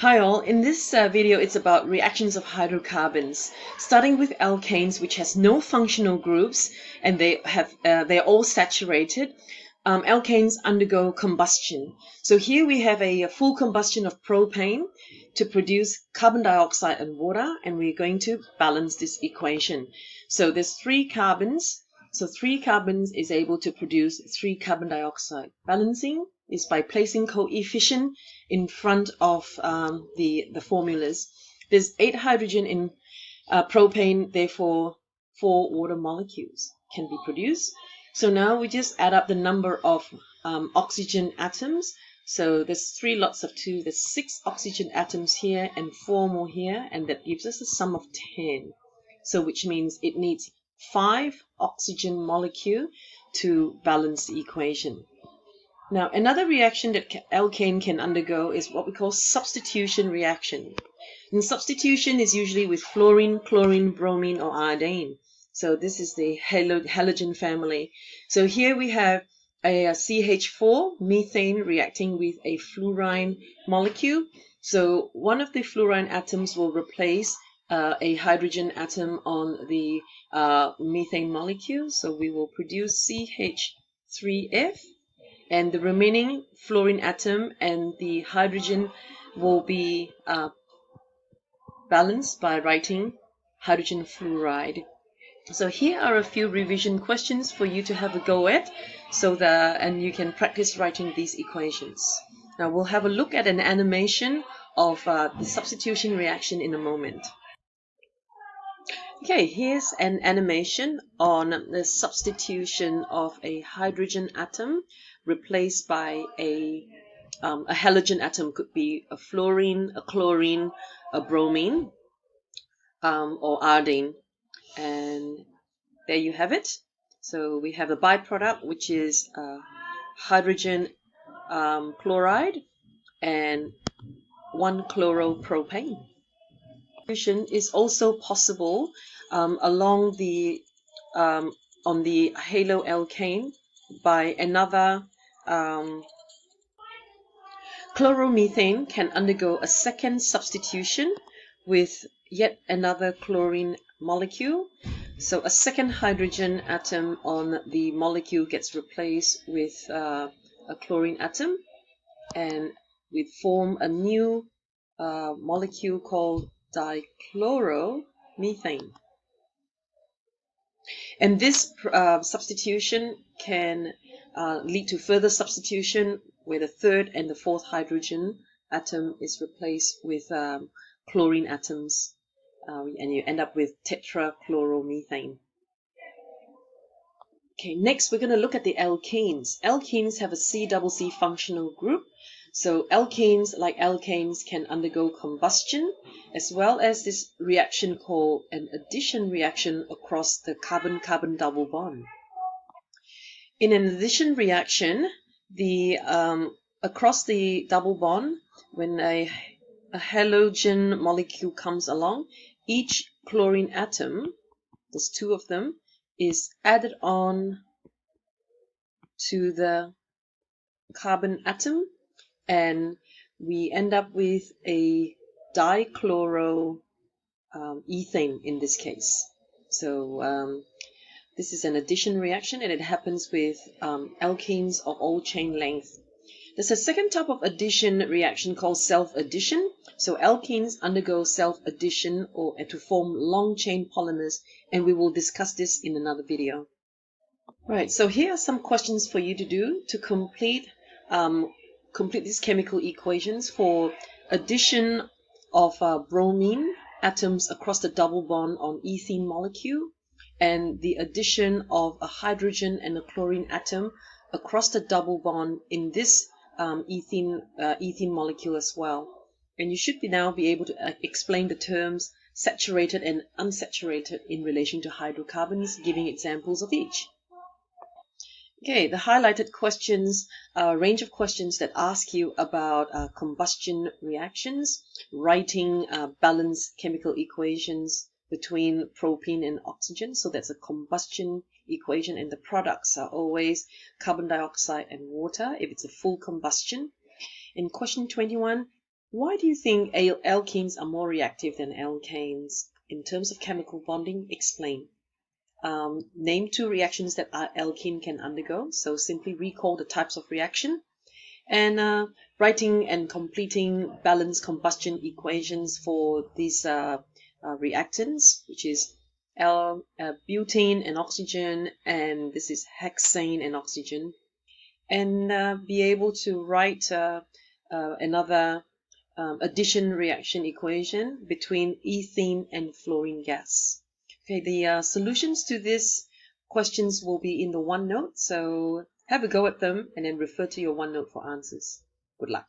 Hi all, in this video it's about reactions of hydrocarbons, starting with alkanes, which has no functional groups and they're all saturated. Alkanes undergo combustion. So here we have a full combustion of propane to produce carbon dioxide and water, and we're going to balance this equation. So there's 3 carbons. So 3 carbons is able to produce 3 carbon dioxide. Balancing is by placing coefficient in front of the formulas. There's 8 hydrogen in propane, therefore 4 water molecules can be produced. So now we just add up the number of oxygen atoms. So there's 3 lots of 2, there's 6 oxygen atoms here and 4 more here, and that gives us a sum of 10. So which means it needs 5 oxygen molecule to balance the equation. Now, another reaction that alkane can undergo is what we call substitution reaction. And substitution is usually with fluorine, chlorine, bromine, or iodine. So this is the halogen family. So here we have a CH4 methane reacting with a fluorine molecule. So one of the fluorine atoms will replace a hydrogen atom on the methane molecule. So we will produce CH3F. And the remaining fluorine atom and the hydrogen will be balanced by writing hydrogen fluoride. So here are a few revision questions for you to have a go at, and you can practice writing these equations. Now we'll have a look at an animation of the substitution reaction in a moment. Okay, here's an animation on the substitution of a hydrogen atom replaced by a halogen atom. Could be a fluorine, a chlorine, a bromine, or iodine. And there you have it. So we have a byproduct, which is hydrogen chloride and 1-chloropropane. Substitution is also possible along the on the haloalkane by another chloromethane can undergo a second substitution with yet another chlorine molecule. So a second hydrogen atom on the molecule gets replaced with a chlorine atom, and we form a new molecule called dichloromethane. And this substitution can lead to further substitution where the third and the fourth hydrogen atom is replaced with chlorine atoms, and you end up with tetrachloromethane. Okay, next we're going to look at the alkanes. Alkanes have a C-double-C functional group. So alkanes, like alkanes, can undergo combustion, as well as this reaction called an addition reaction across the carbon-carbon double bond. In an addition reaction, across the double bond, when a halogen molecule comes along, each chlorine atom, there's 2 of them, is added on to the carbon atom, and we end up with a dichloroethane in this case. So this is an addition reaction, and it happens with alkenes of all chain length. There's a second type of addition reaction called self-addition. So alkenes undergo self-addition or to form long chain polymers, and we will discuss this in another video. Right, so here are some questions for you to do to complete these chemical equations for addition of bromine atoms across the double bond on ethene molecule, and the addition of a hydrogen and a chlorine atom across the double bond in this ethene molecule as well. And you should now be able to explain the terms saturated and unsaturated in relation to hydrocarbons, giving examples of each. Okay, the highlighted questions, a range of questions that ask you about combustion reactions, writing balanced chemical equations between propane and oxygen. So that's a combustion equation, and the products are always carbon dioxide and water if it's a full combustion. In question 21, Why do you think alkenes are more reactive than alkanes? In terms of chemical bonding, explain. Name two reactions that our alkene can undergo. So simply recall the types of reaction. And writing and completing balanced combustion equations for these reactants, which is butane and oxygen, and this is hexane and oxygen, and be able to write another addition reaction equation between ethene and fluorine gas. Okay, the solutions to these questions will be in the OneNote, so have a go at them and then refer to your OneNote for answers. Good luck.